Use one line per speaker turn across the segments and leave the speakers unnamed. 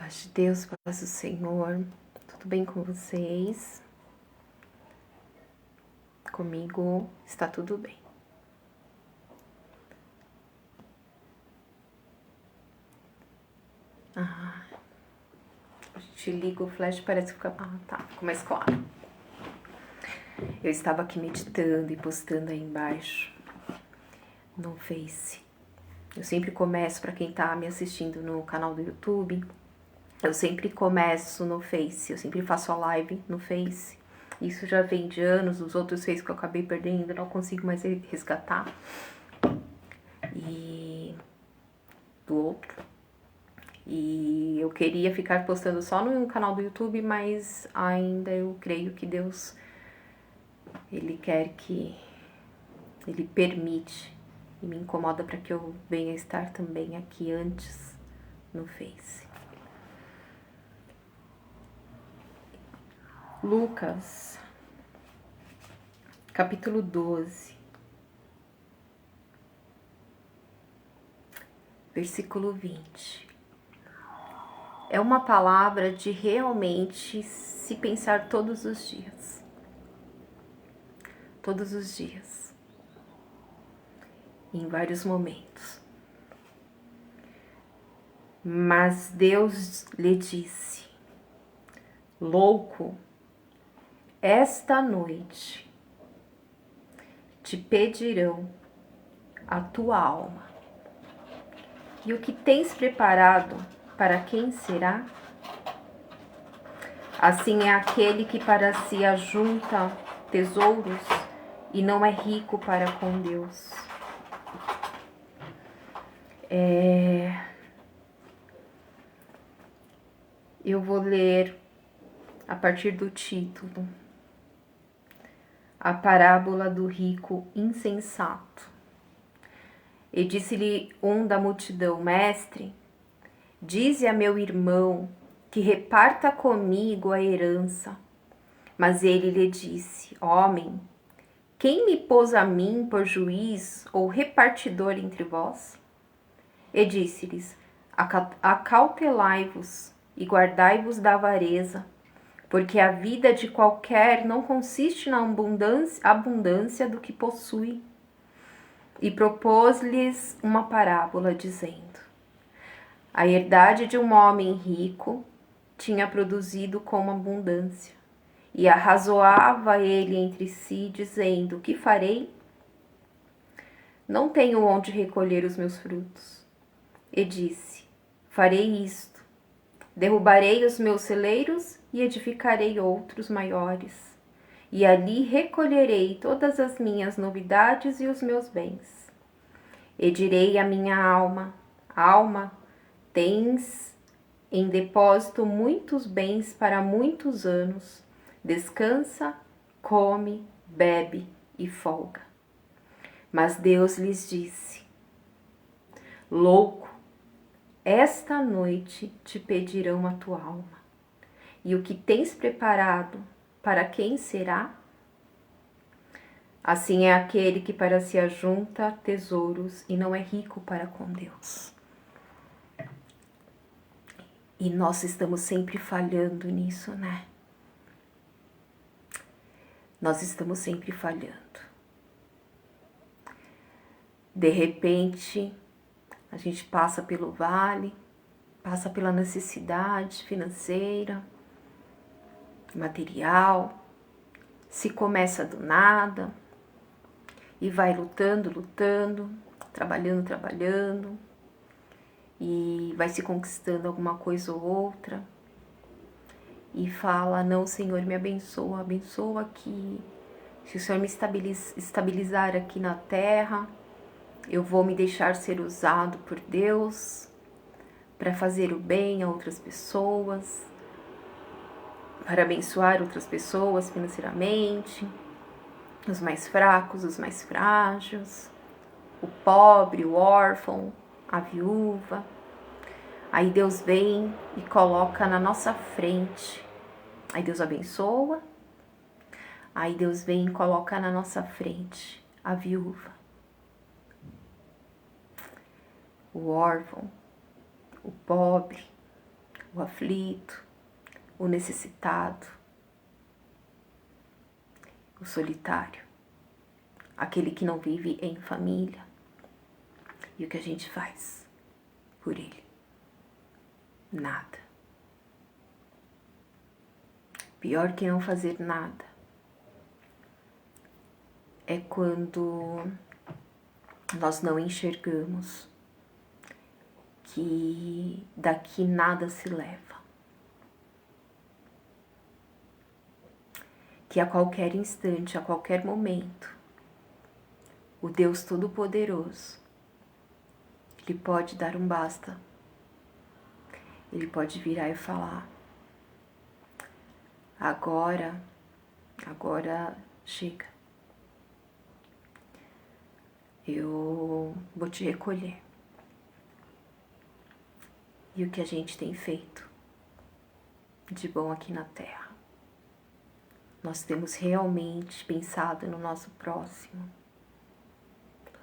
Paz de Deus, paz do Senhor, tudo bem com vocês? Comigo está tudo bem. A gente liga o flash, parece que fica... ficou mais claro. Eu estava aqui meditando e postando aí embaixo no Face. Eu sempre começo, para quem tá me assistindo no canal do YouTube, eu sempre começo no Face, eu sempre faço a live no Face. Isso já vem de anos, os outros Face que eu acabei perdendo, não consigo mais resgatar. E do outro. E eu queria ficar postando só no canal do YouTube, mas ainda eu creio que Deus, Ele quer que... Ele permite e me incomoda para que eu venha estar também aqui antes no Face. Lucas, capítulo 12, versículo 20. É uma palavra de realmente se pensar todos os dias. Todos os dias. Em vários momentos. Mas Deus lhe disse: louco, esta noite te pedirão a tua alma. E o que tens preparado, para quem será? Assim é aquele que para si ajunta tesouros e não é rico para com Deus. Eu vou ler a partir do título: A parábola do rico insensato. E disse-lhe um da multidão: Mestre, dize a meu irmão que reparta comigo a herança. Mas ele lhe disse: Homem, quem me pôs a mim por juiz ou repartidor entre vós? E disse-lhes: Acautelai-vos e guardai-vos da avareza, porque a vida de qualquer não consiste na abundância do que possui. E propôs-lhes uma parábola, dizendo: A herdade de um homem rico tinha produzido com abundância, e arrazoava ele entre si, dizendo: Que farei? Não tenho onde recolher os meus frutos. E disse: Farei isto: derrubarei os meus celeiros e edificarei outros maiores, e ali recolherei todas as minhas novidades e os meus bens. E direi à minha alma: Alma, tens em depósito muitos bens para muitos anos. Descansa, come, bebe e folga. Mas Deus lhes disse: Louco, esta noite te pedirão a tua alma. E o que tens preparado, para quem será? Assim é aquele que para si ajunta tesouros e não é rico para com Deus. E nós estamos sempre falhando nisso, né? Nós estamos sempre falhando. De repente, a gente passa pelo vale, passa pela necessidade financeira, material, se começa do nada e vai lutando, trabalhando, e vai se conquistando alguma coisa ou outra e fala: não, Senhor, me abençoa aqui. Se o Senhor me estabilizar aqui na terra, eu vou me deixar ser usado por Deus para fazer o bem a outras pessoas, para abençoar outras pessoas financeiramente, os mais fracos, os mais frágeis, o pobre, o órfão, a viúva. Aí Deus vem e coloca na nossa frente. Aí Deus abençoa. Aí Deus vem e coloca na nossa frente a viúva, o órfão, o pobre, o aflito, o necessitado, o solitário, aquele que não vive em família. E o que a gente faz por ele? Nada. Pior que não fazer nada é quando nós não enxergamos que daqui nada se leva. Que a qualquer instante, a qualquer momento, o Deus Todo-Poderoso, Ele pode dar um basta. Ele pode virar e falar: agora chega. Eu vou te recolher. E o que a gente tem feito de bom aqui na Terra? Nós temos realmente pensado no nosso próximo,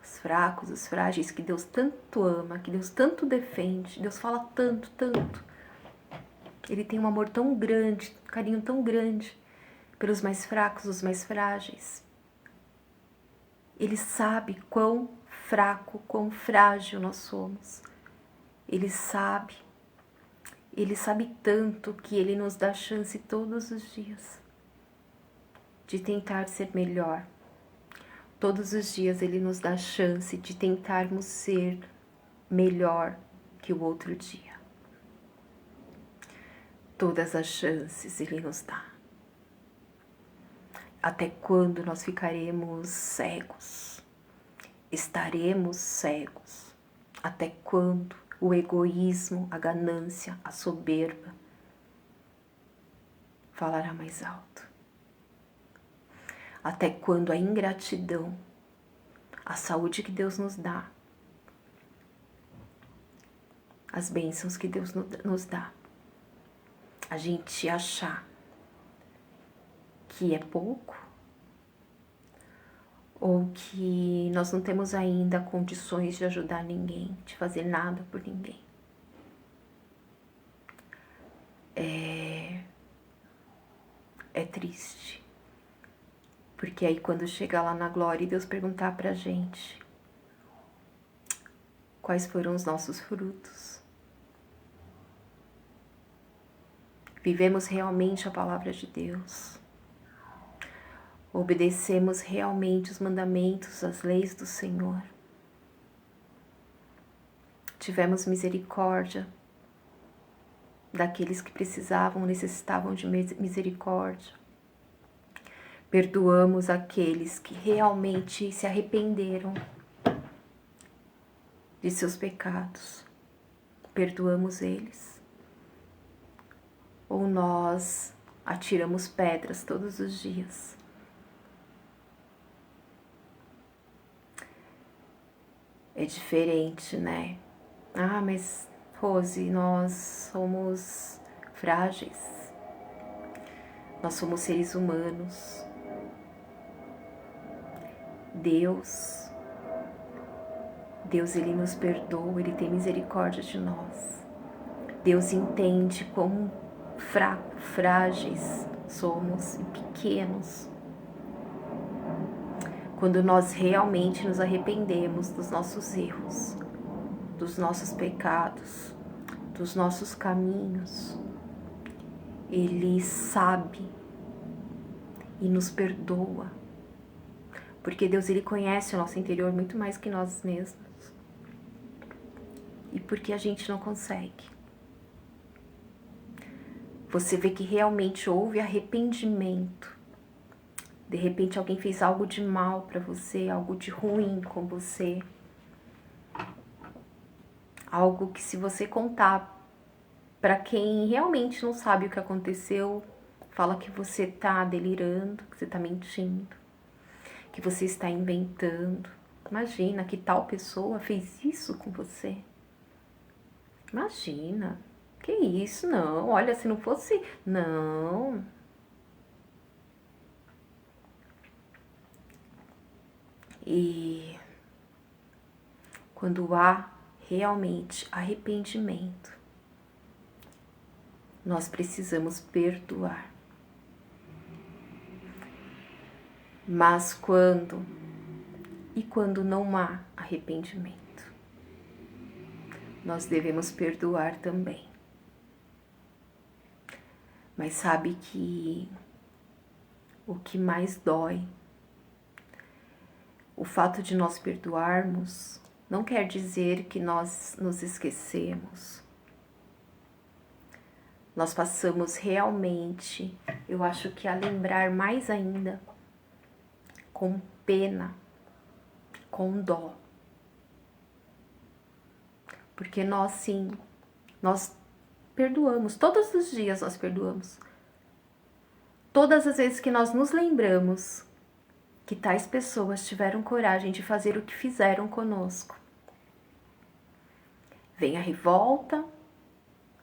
os fracos, os frágeis, que Deus tanto ama, que Deus tanto defende, Deus fala tanto, tanto. Ele tem um amor tão grande, um carinho tão grande pelos mais fracos, os mais frágeis. Ele sabe quão fraco, quão frágil nós somos. Ele sabe tanto que Ele nos dá chance todos os dias de tentar ser melhor. Todos os dias Ele nos dá chance de tentarmos ser melhor que o outro dia. Todas as chances Ele nos dá. Até quando nós ficaremos cegos? Estaremos cegos? Até quando o egoísmo, a ganância, a soberba falará mais alto? Até quando a ingratidão, a saúde que Deus nos dá, as bênçãos que Deus nos dá, a gente achar que é pouco, ou que nós não temos ainda condições de ajudar ninguém, de fazer nada por ninguém. É triste. Porque aí quando chegar lá na glória e Deus perguntar pra gente quais foram os nossos frutos, vivemos realmente a palavra de Deus, obedecemos realmente os mandamentos, as leis do Senhor, tivemos misericórdia daqueles que precisavam, necessitavam de misericórdia, perdoamos aqueles que realmente se arrependeram de seus pecados, perdoamos eles, ou nós atiramos pedras todos os dias. É diferente, né? Ah, mas Rose, nós somos frágeis, nós somos seres humanos. Deus, Ele nos perdoa, Ele tem misericórdia de nós. Deus entende quão fracos, frágeis somos e pequenos. Quando nós realmente nos arrependemos dos nossos erros, dos nossos pecados, dos nossos caminhos, Ele sabe e nos perdoa. Porque Deus, Ele conhece o nosso interior muito mais que nós mesmos. E porque a gente não consegue. Você vê que realmente houve arrependimento. De repente alguém fez algo de mal para você, algo de ruim com você. Algo que se você contar para quem realmente não sabe o que aconteceu, fala que você tá delirando, que você tá mentindo, que você está inventando. Imagina que tal pessoa fez isso com você. Imagina. Que isso? Não. Olha, se não fosse... Não. E quando há realmente arrependimento, nós precisamos perdoar. Mas quando não há arrependimento, nós devemos perdoar também. Mas sabe que o que mais dói, o fato de nós perdoarmos, não quer dizer que nós nos esquecemos. Nós passamos realmente, eu acho que a lembrar mais ainda, com pena, com dó. Porque nós sim, nós perdoamos, todos os dias nós perdoamos. Todas as vezes que nós nos lembramos que tais pessoas tiveram coragem de fazer o que fizeram conosco, vem a revolta,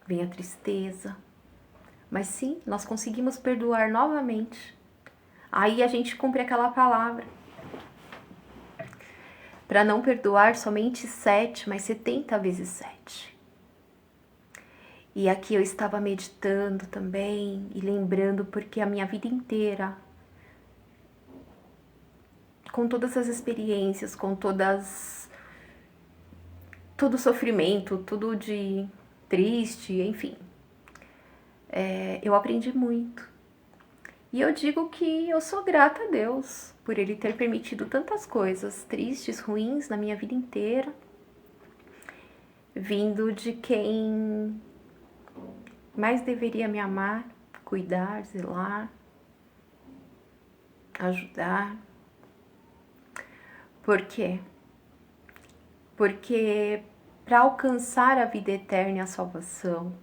vem a tristeza, mas sim, nós conseguimos perdoar novamente. Aí a gente cumpre aquela palavra. Para não perdoar somente 7, mas 70 vezes 7. E aqui eu estava meditando também e lembrando porque a minha vida inteira, com todas as experiências, com todo o sofrimento, tudo de triste, enfim, eu aprendi muito. E eu digo que eu sou grata a Deus por Ele ter permitido tantas coisas tristes, ruins na minha vida inteira, vindo de quem mais deveria me amar, cuidar, zelar, ajudar. Por quê? Porque para alcançar a vida eterna e a salvação,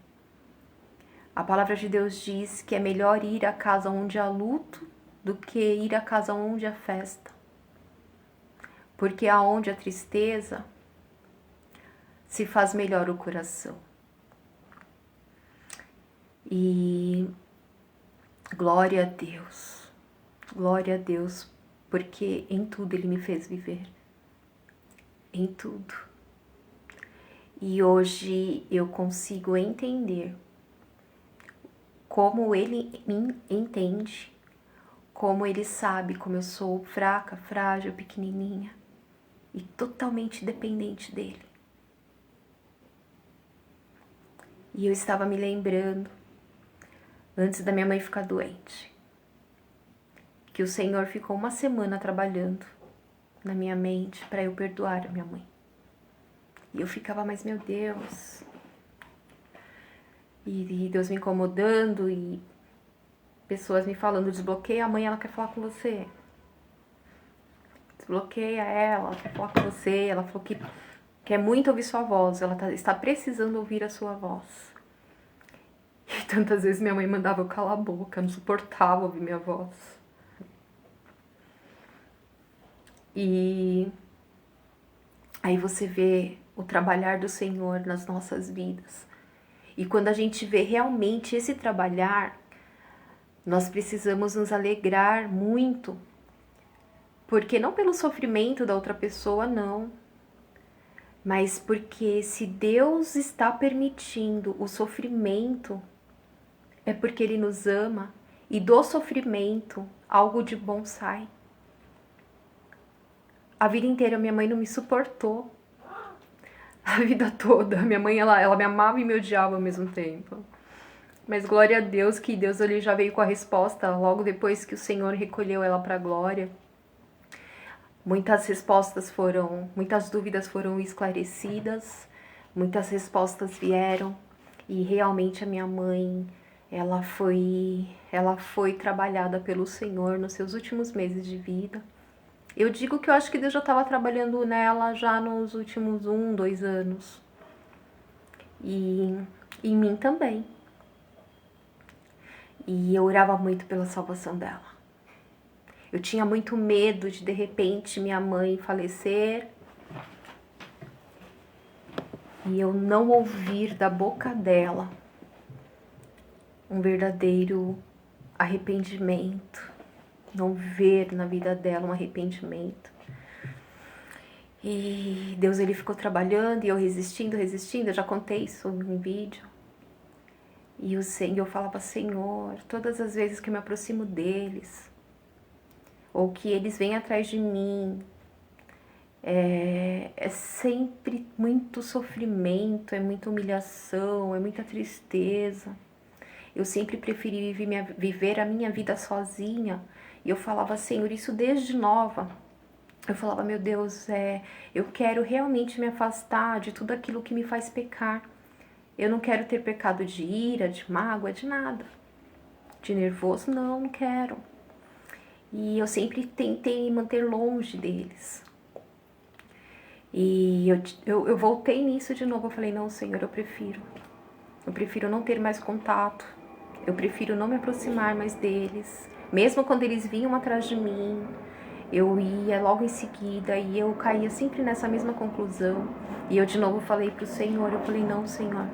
a palavra de Deus diz que é melhor ir à casa onde há luto do que ir à casa onde há festa. Porque aonde há tristeza, se faz melhor o coração. E glória a Deus, porque em tudo Ele me fez viver. Em tudo. E hoje eu consigo entender como Ele me entende, como Ele sabe como eu sou fraca, frágil, pequenininha e totalmente dependente dEle. E eu estava me lembrando, antes da minha mãe ficar doente, que o Senhor ficou uma semana trabalhando na minha mente para eu perdoar a minha mãe. E eu ficava, mas meu Deus... E Deus me incomodando e pessoas me falando, desbloqueia a mãe, ela quer falar com você. Desbloqueia ela quer falar com você. Ela falou que quer muito ouvir sua voz, ela está precisando ouvir a sua voz. E tantas vezes minha mãe mandava eu calar a boca, eu não suportava ouvir minha voz. E aí você vê o trabalhar do Senhor nas nossas vidas. E quando a gente vê realmente esse trabalhar, nós precisamos nos alegrar muito. Porque não pelo sofrimento da outra pessoa, não. Mas porque se Deus está permitindo o sofrimento, é porque Ele nos ama. E do sofrimento, algo de bom sai. A vida inteira minha mãe não me suportou. A vida toda. Minha mãe, ela me amava e me odiava ao mesmo tempo. Mas glória a Deus que Deus ele já veio com a resposta logo depois que o Senhor recolheu ela para a glória. Muitas dúvidas foram esclarecidas, muitas respostas vieram e realmente a minha mãe, ela foi trabalhada pelo Senhor nos seus últimos meses de vida. Eu digo que eu acho que Deus já estava trabalhando nela já nos últimos 1, 2 anos. E em mim também. E eu orava muito pela salvação dela. Eu tinha muito medo de repente, minha mãe falecer e eu não ouvir da boca dela um verdadeiro arrependimento. Não ver na vida dela um arrependimento. E Deus ele ficou trabalhando e eu resistindo, eu já contei isso em vídeo. E eu falava, Senhor, todas as vezes que eu me aproximo deles, ou que eles vêm atrás de mim, é sempre muito sofrimento, é muita humilhação, é muita tristeza. Eu sempre preferi viver a minha vida sozinha. E eu falava, Senhor, isso desde nova. Eu falava, meu Deus, eu quero realmente me afastar de tudo aquilo que me faz pecar. Eu não quero ter pecado de ira, de mágoa, de nada. De nervoso, não quero. E eu sempre tentei me manter longe deles. E eu voltei nisso de novo. Eu falei, não, Senhor, eu prefiro não ter mais contato. Eu prefiro não me aproximar mais deles. Mesmo quando eles vinham atrás de mim, eu ia logo em seguida e eu caía sempre nessa mesma conclusão. E eu de novo falei pro Senhor, eu falei, não, Senhor,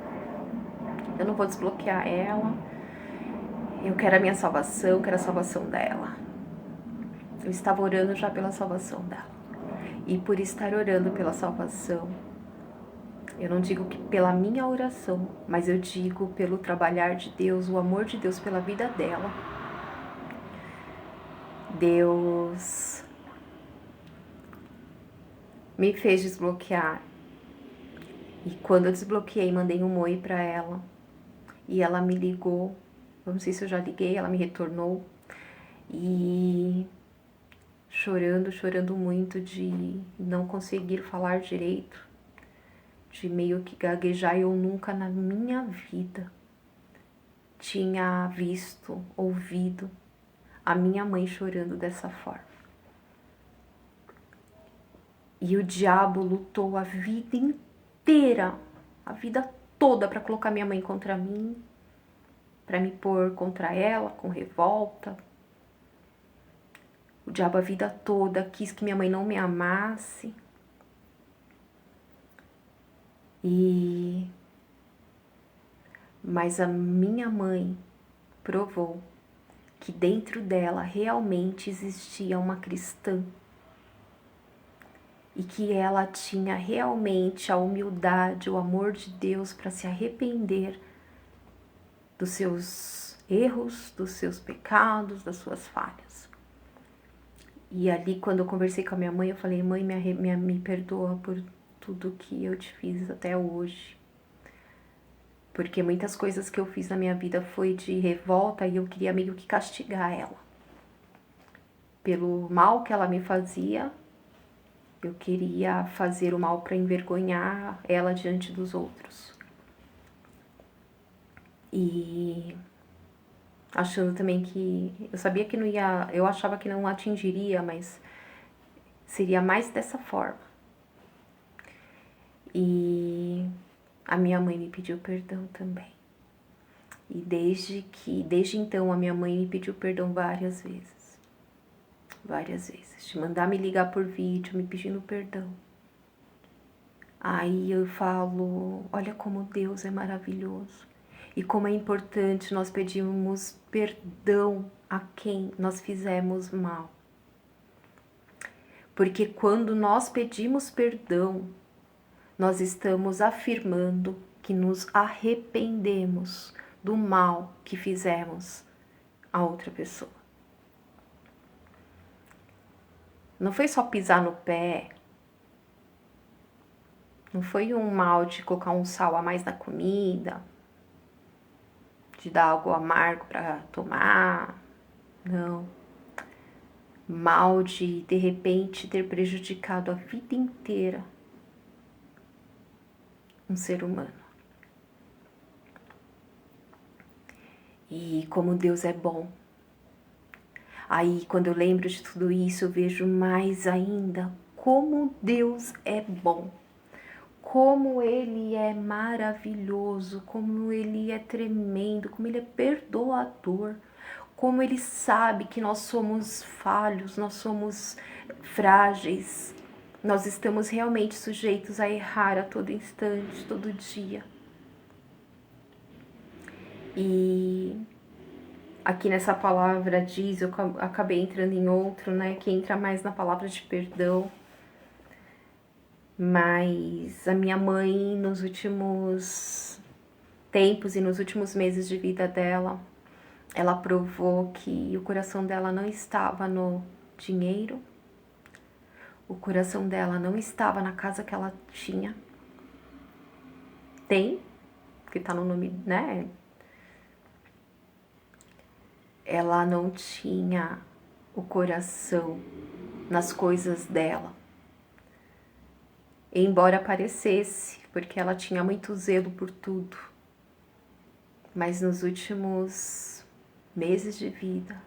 eu não vou desbloquear ela. Eu quero a minha salvação, eu quero a salvação dela. Eu estava orando já pela salvação dela. E por estar orando pela salvação, eu não digo que pela minha oração, mas eu digo pelo trabalhar de Deus, o amor de Deus pela vida dela. Deus me fez desbloquear. E quando eu desbloqueei, mandei um oi pra ela. E ela me ligou. Eu não sei se eu já liguei, ela me retornou. E chorando muito de não conseguir falar direito. De meio que gaguejar. Eu nunca na minha vida tinha visto, ouvido a minha mãe chorando dessa forma. E o diabo lutou a vida inteira, a vida toda, para colocar minha mãe contra mim, para me pôr contra ela, com revolta. O diabo a vida toda quis que minha mãe não me amasse. Mas a minha mãe provou que dentro dela realmente existia uma cristã. E que ela tinha realmente a humildade, o amor de Deus para se arrepender dos seus erros, dos seus pecados, das suas falhas. E ali, quando eu conversei com a minha mãe, eu falei, mãe, me perdoa por tudo que eu te fiz até hoje. Porque muitas coisas que eu fiz na minha vida foi de revolta e eu queria meio que castigar ela. Pelo mal que ela me fazia, eu queria fazer o mal para envergonhar ela diante dos outros. E achando também que... Eu sabia que não ia... Eu achava que não atingiria, mas seria mais dessa forma. E a minha mãe me pediu perdão também. E desde então a minha mãe me pediu perdão várias vezes. Várias vezes. De mandar me ligar por vídeo, me pedindo perdão. Aí eu falo, olha como Deus é maravilhoso. E como é importante nós pedirmos perdão a quem nós fizemos mal. Porque quando nós pedimos perdão, nós estamos afirmando que nos arrependemos do mal que fizemos a outra pessoa. Não foi só pisar no pé, não foi um mal de colocar um sal a mais na comida, de dar algo amargo para tomar, não. Mal de repente ter prejudicado a vida inteira um ser humano. E como Deus é bom. Aí, quando eu lembro de tudo isso, eu vejo mais ainda como Deus é bom. Como Ele é maravilhoso, como Ele é tremendo, como Ele é perdoador. Como Ele sabe que nós somos falhos, nós somos frágeis. Nós estamos realmente sujeitos a errar a todo instante, todo dia. E aqui nessa palavra diz, eu acabei entrando em outro, né, que entra mais na palavra de perdão. Mas a minha mãe, nos últimos tempos e nos últimos meses de vida dela, ela provou que o coração dela não estava no dinheiro, o coração dela não estava na casa que ela tem, que tá no nome, né? Ela não tinha o coração nas coisas dela. Embora parecesse, porque ela tinha muito zelo por tudo. Mas nos últimos meses de vida,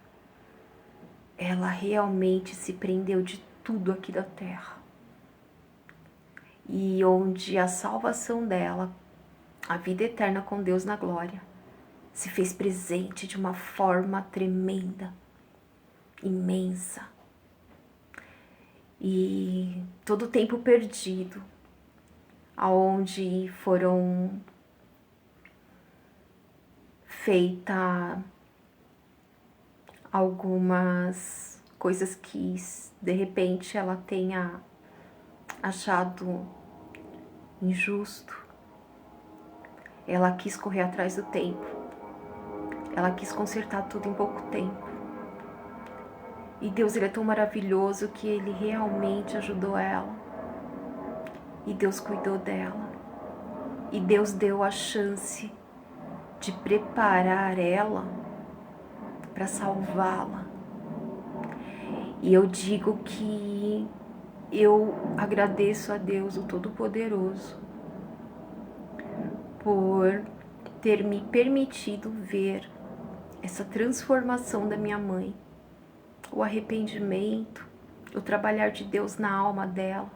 ela realmente se prendeu de tudo aqui da terra. E onde a salvação dela, a vida eterna com Deus na glória, se fez presente de uma forma tremenda, imensa. E todo o tempo perdido, aonde foram feitas algumas coisas que de repente ela tenha achado injusto, ela quis correr atrás do tempo, ela quis consertar tudo em pouco tempo. E Deus, ele é tão maravilhoso que ele realmente ajudou ela. E Deus cuidou dela. E Deus deu a chance de preparar ela para salvá-la. E eu digo que eu agradeço a Deus, o Todo-Poderoso, por ter me permitido ver essa transformação da minha mãe, o arrependimento, o trabalhar de Deus na alma dela,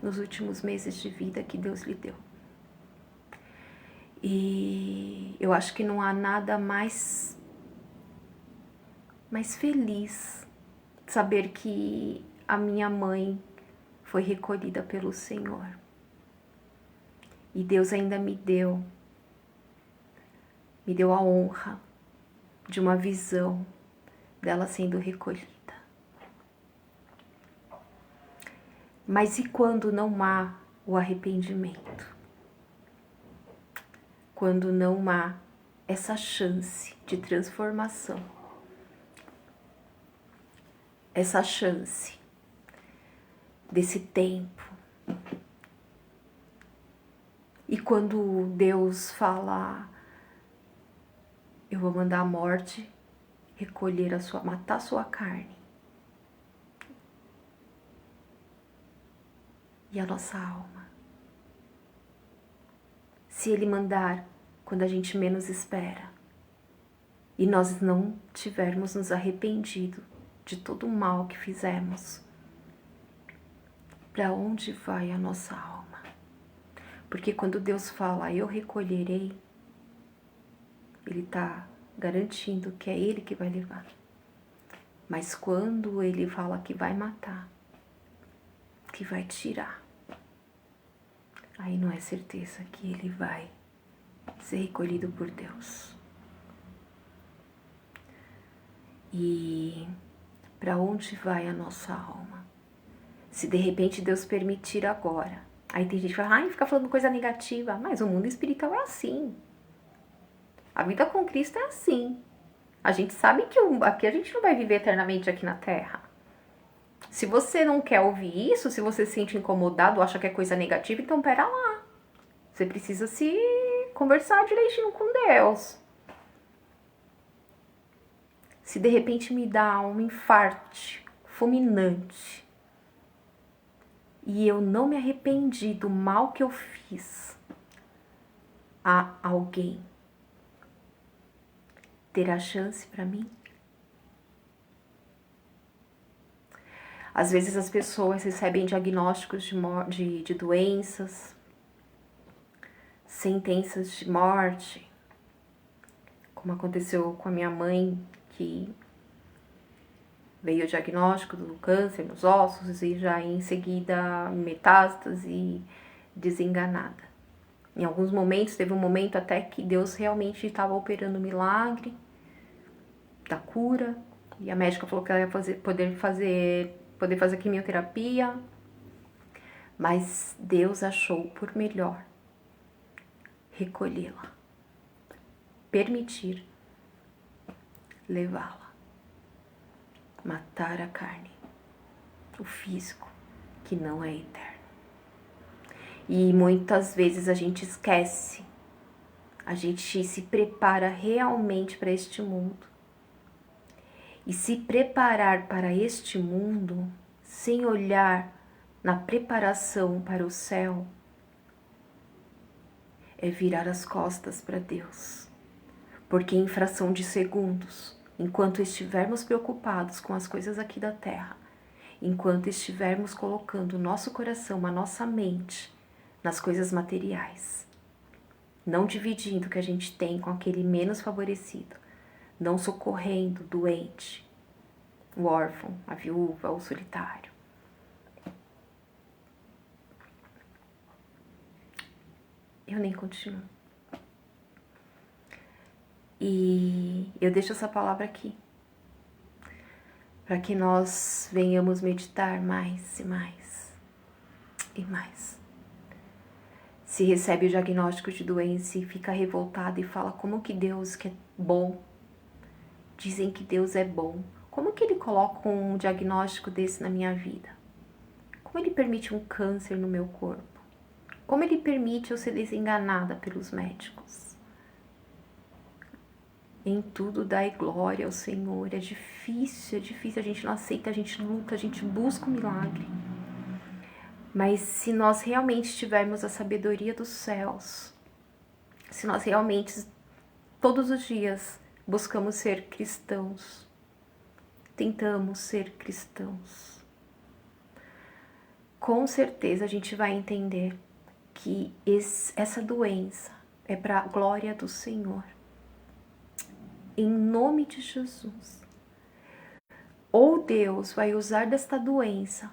nos últimos meses de vida que Deus lhe deu. E eu acho que não há nada mais feliz saber que a minha mãe foi recolhida pelo Senhor. E Deus ainda me deu a honra de uma visão dela sendo recolhida. Mas e quando não há o arrependimento? Quando não há essa chance de transformação? Essa chance desse tempo? E quando Deus fala, eu vou mandar a morte recolher matar a sua carne e a nossa alma. Se Ele mandar quando a gente menos espera e nós não tivermos nos arrependido de todo o mal que fizemos, para onde vai a nossa alma? Porque quando Deus fala, eu recolherei, Ele está garantindo que é Ele que vai levar. Mas quando Ele fala que vai matar, que vai tirar, aí não é certeza que Ele vai ser recolhido por Deus. E para onde vai a nossa alma? Se de repente Deus permitir agora, aí tem gente que fala, fica falando coisa negativa, mas o mundo espiritual é assim. A vida com Cristo é assim. A gente sabe que aqui a gente não vai viver eternamente aqui na Terra. Se você não quer ouvir isso, se você se sente incomodado, acha que é coisa negativa, então pera lá. Você precisa se conversar direitinho com Deus. Se de repente me dá um infarte fulminante e eu não me arrependi do mal que eu fiz a alguém, terá chance para mim? Às vezes as pessoas recebem diagnósticos de doenças, sentenças de morte, como aconteceu com a minha mãe, que veio o diagnóstico do câncer nos ossos e já em seguida metástase, desenganada. Em alguns momentos, teve um momento até que Deus realmente estava operando um milagre da cura, e a médica falou que ela ia poder fazer quimioterapia, mas Deus achou por melhor recolhê-la. permitir levá-la. Matar a carne, o físico, que não é eterno. E muitas vezes a gente esquece, a gente se prepara realmente para este mundo. E se preparar para este mundo, sem olhar na preparação para o céu, é virar as costas para Deus. Porque em fração de segundos, enquanto estivermos preocupados com as coisas aqui da terra, enquanto estivermos colocando o nosso coração, a nossa mente nas coisas materiais, não dividindo o que a gente tem com aquele menos favorecido, não socorrendo o doente, o órfão, a viúva, o solitário. Eu nem continuo. E eu deixo essa palavra aqui, para que nós venhamos meditar mais e mais e mais. Se recebe o diagnóstico de doença e fica revoltado e fala como que Deus que é bom, dizem que Deus é bom, como que Ele coloca um diagnóstico desse na minha vida? Como Ele permite um câncer no meu corpo? Como Ele permite eu ser desenganada pelos médicos? Em tudo dai glória ao Senhor. É difícil, a gente não aceita, a gente luta, a gente busca um milagre. Mas se nós realmente tivermos a sabedoria dos céus, se nós realmente todos os dias buscamos ser cristãos, tentamos ser cristãos, com certeza a gente vai entender que essa doença é para a glória do Senhor. Em nome de Jesus. Ou Deus vai usar desta doença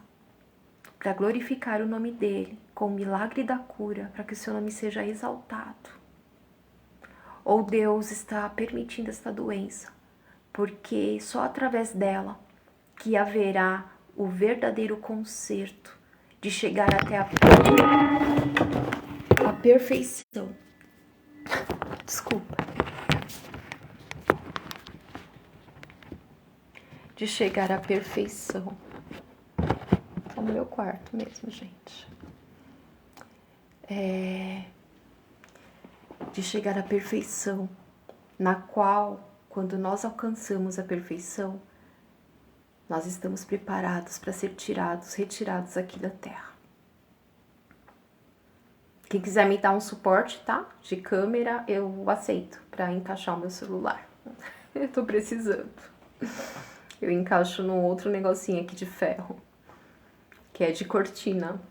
para glorificar o nome dele com o milagre da cura, para que o seu nome seja exaltado. Ou Deus está permitindo esta doença, porque só através dela que haverá o verdadeiro conserto de chegar até a perfeição. Desculpa. De chegar à perfeição. Tá no meu quarto mesmo, gente. De chegar à perfeição, na qual, quando nós alcançamos a perfeição, nós estamos preparados para ser retirados aqui da terra. Quem quiser me dar um suporte, tá? De câmera, eu aceito para encaixar o meu celular. Eu tô precisando. Eu encaixo num outro negocinho aqui de ferro, que é de cortina.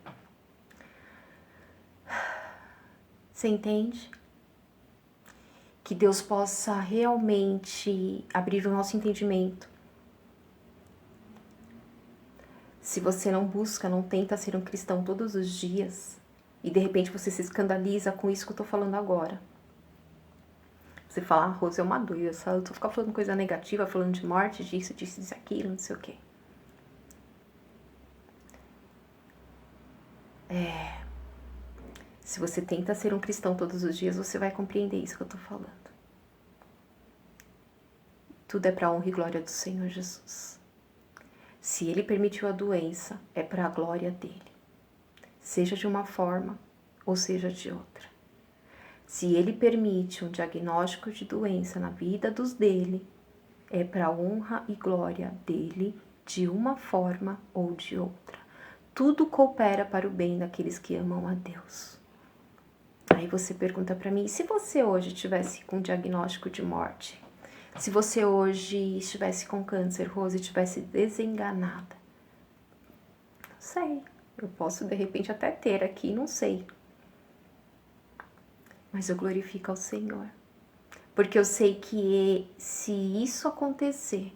Você entende? Que Deus possa realmente abrir o nosso entendimento. Se você não busca, não tenta ser um cristão todos os dias, e de repente você se escandaliza com isso que eu tô falando agora. Você fala, Rose, é uma doida, eu tô ficando falando coisa negativa, falando de morte, disso, aquilo, não sei o quê. Se você tenta ser um cristão todos os dias, você vai compreender isso que eu tô falando. Tudo é pra honra e glória do Senhor Jesus. Se Ele permitiu a doença, é para a glória dEle. Seja de uma forma ou seja de outra. Se Ele permite um diagnóstico de doença na vida dos dele, é para a honra e glória dEle de uma forma ou de outra. Tudo coopera para o bem daqueles que amam a Deus. Aí você pergunta para mim, e se você hoje estivesse com um diagnóstico de morte? Se você hoje estivesse com câncer, Rose, estivesse desenganada? Não sei. Eu posso, de repente, até ter aqui, não sei. Mas eu glorifico ao Senhor. Porque eu sei que se isso acontecer,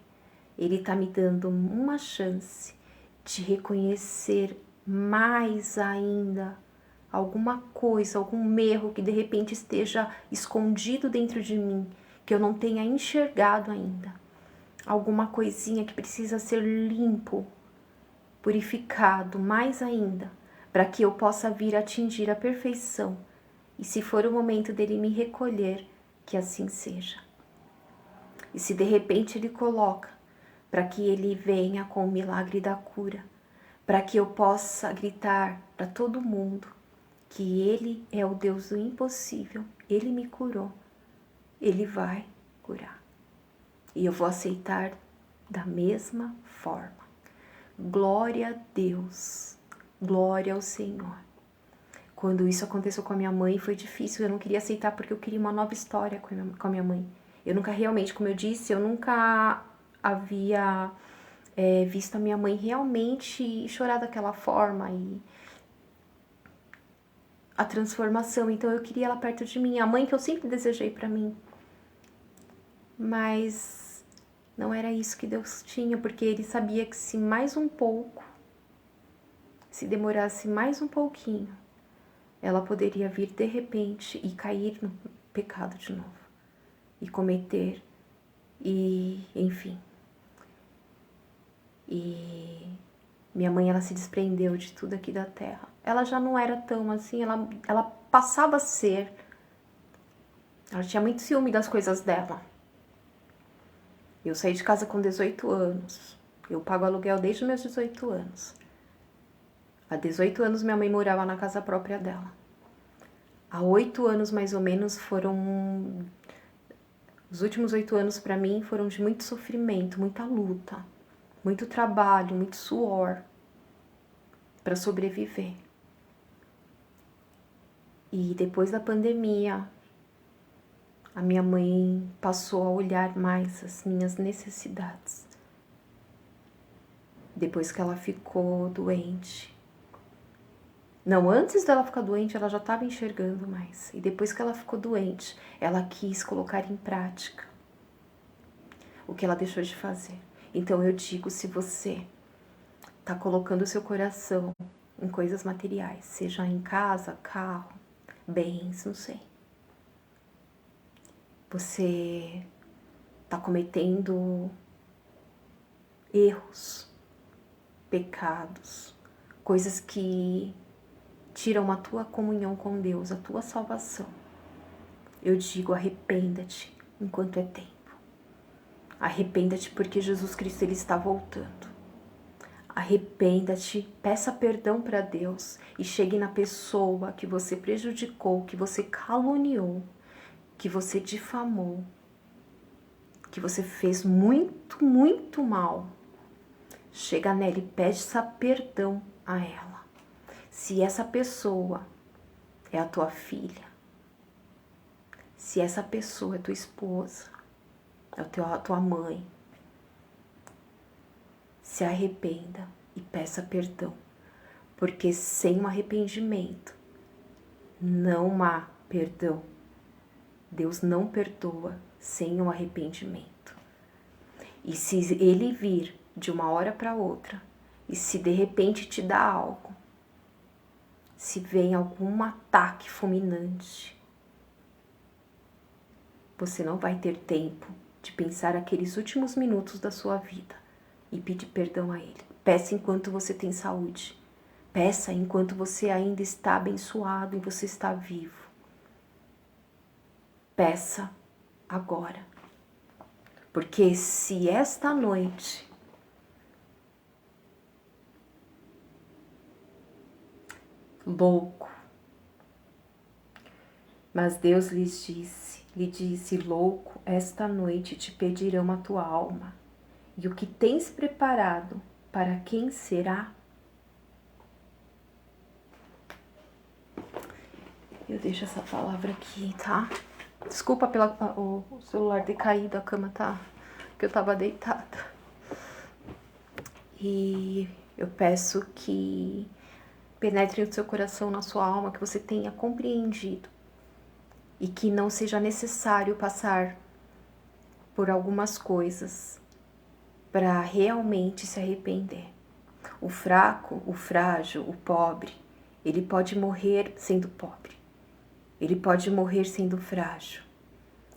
Ele está me dando uma chance de reconhecer mais ainda alguma coisa, algum erro que de repente esteja escondido dentro de mim, que eu não tenha enxergado ainda. Alguma coisinha que precisa ser limpo, purificado mais ainda, para que eu possa vir atingir a perfeição. E se for o momento dele me recolher, que assim seja. E se de repente Ele coloca para que Ele venha com o milagre da cura, para que eu possa gritar para todo mundo que Ele é o Deus do impossível, Ele me curou, Ele vai curar. E eu vou aceitar da mesma forma. Glória a Deus, glória ao Senhor. Quando isso aconteceu com a minha mãe, foi difícil, eu não queria aceitar porque eu queria uma nova história com a minha mãe. Eu nunca realmente, como eu disse, eu nunca havia visto a minha mãe realmente chorar daquela forma e a transformação. Então eu queria ela perto de mim, a mãe que eu sempre desejei pra mim. Mas não era isso que Deus tinha, porque Ele sabia que se mais um pouco, se demorasse mais um pouquinho, ela poderia vir de repente e cair no pecado de novo. E cometer, e enfim. E minha mãe, ela se desprendeu de tudo aqui da terra. Ela já não era tão assim, ela passava a ser. Ela tinha muito ciúme das coisas dela. Eu saí de casa com 18 anos. Eu pago aluguel desde os meus 18 anos. Há 18 anos minha mãe morava na casa própria dela. Há 8 anos mais ou menos foram... Os últimos 8 anos para mim foram de muito sofrimento, muita luta, muito trabalho, muito suor para sobreviver. E depois da pandemia, a minha mãe passou a olhar mais as minhas necessidades. Depois que ela ficou doente. Não, antes dela ficar doente, ela já estava enxergando mais. E depois que ela ficou doente, ela quis colocar em prática o que ela deixou de fazer. Então eu digo, se você está colocando o seu coração em coisas materiais, seja em casa, carro, bens, não sei. Você está cometendo erros, pecados, coisas que tiram a tua comunhão com Deus, a tua salvação. Eu digo, arrependa-te enquanto é tempo. Arrependa-te porque Jesus Cristo Ele está voltando. Arrependa-te, peça perdão para Deus e chegue na pessoa que você prejudicou, que você caluniou, que você difamou, que você fez muito, muito mal. Chega nela e peça perdão a ela. Se essa pessoa é a tua filha, se essa pessoa é tua esposa, é a tua mãe, se arrependa e peça perdão, porque sem um arrependimento não há perdão. Deus não perdoa sem um arrependimento. E se Ele vir de uma hora para outra, e se de repente te dá algo, se vem algum ataque fulminante, você não vai ter tempo de pensar aqueles últimos minutos da sua vida e pedir perdão a Ele. Peça enquanto você tem saúde. Peça enquanto você ainda está abençoado e você está vivo. Peça agora. Porque se esta noite louco, mas Deus lhe disse, louco, esta noite te pedirão a tua alma, e o que tens preparado, para quem será? Eu deixo essa palavra aqui, tá? Desculpa o celular ter caído, a cama tá, que eu tava deitada. E eu peço que penetre no seu coração, na sua alma, que você tenha compreendido e que não seja necessário passar por algumas coisas para realmente se arrepender. O fraco, o frágil, o pobre, ele pode morrer sendo pobre. Ele pode morrer sendo frágil.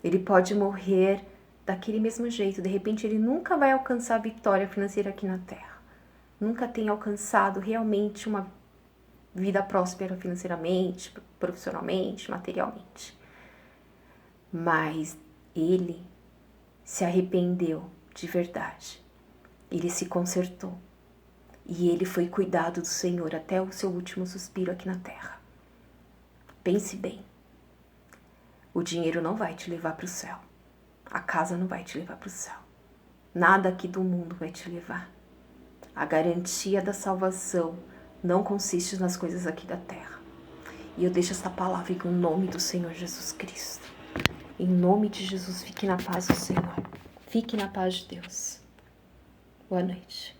Ele pode morrer daquele mesmo jeito. De repente, ele nunca vai alcançar a vitória financeira aqui na Terra. Nunca tem alcançado realmente uma vida próspera financeiramente, profissionalmente, materialmente. mas ele se arrependeu de verdade. Ele se consertou. E ele foi cuidado do Senhor até o seu último suspiro aqui na terra. Pense bem. O dinheiro não vai te levar para o céu. A casa não vai te levar para o céu. Nada aqui do mundo vai te levar. A garantia da salvação não consiste nas coisas aqui da terra. E eu deixo essa palavra em nome do Senhor Jesus Cristo. Em nome de Jesus, fique na paz do Senhor. Fique na paz de Deus. Boa noite.